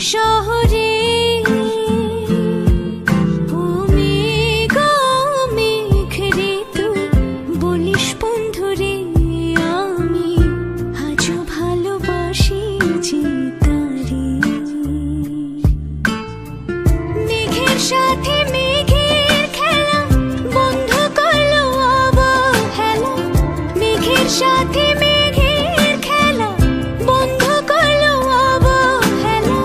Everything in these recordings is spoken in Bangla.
শহরে সাথে মেঘের খেলা বন্ধ করলো অবহেলা, মেঘের সাথে মেঘের খেলা বন্ধ করলো অবহেলা,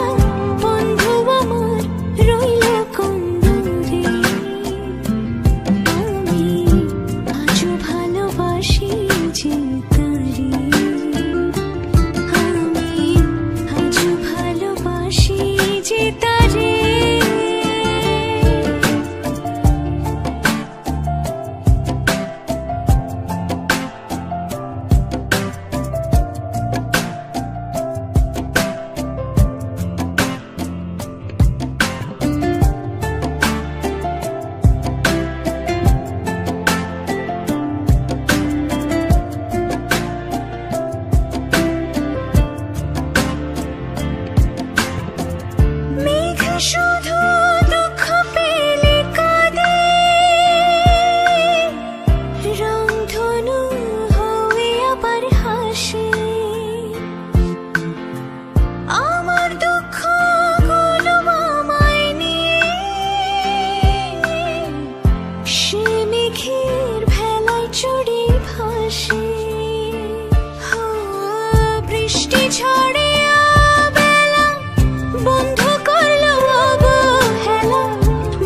বন্ধু আমার রইল কোন দূরে, আমি আজও ভালোবাসি যে তারে, আমি আজও ভালোবাসি যে তারে। শুধু দুঃখ পেলে কাঁদে, রংধনু হয়ে আবার হাসে, আমার দুঃখ গুলো আমায় নিয়ে সে মেঘের ভেলায় চড়ে ভাসে, বৃষ্টি ঝড়ে বেলা বন্ধ করলো অবহেলা,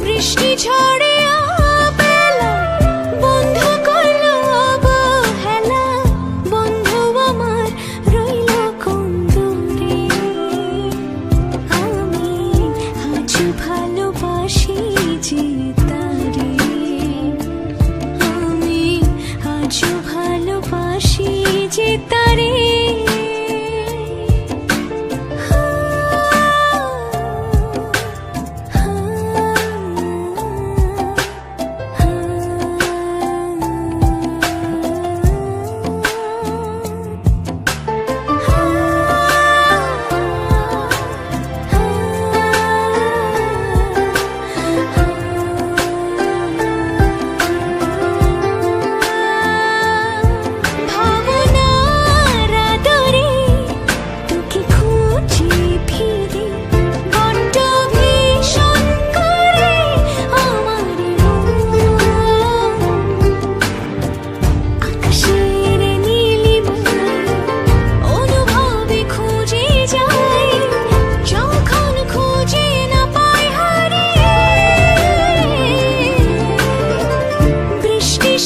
বৃষ্টি ঝড়ে বেলা বন্ধ করলো অবহেলা, বন্ধু আমার রইল কোন দূরে, আমি আজ ভালোবাসি যে তারে, আমি আজ ভালোবাসি যে তারে।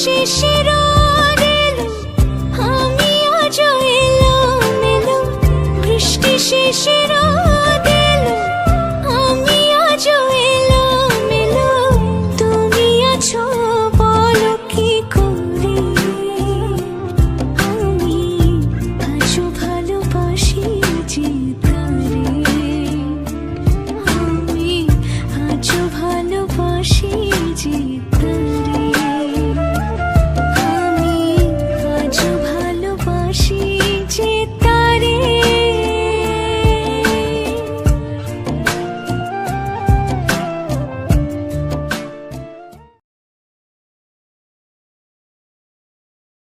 শেষে রোদ এলো, আমি আজ এলো মেলো, বৃষ্টি শেষে রোদ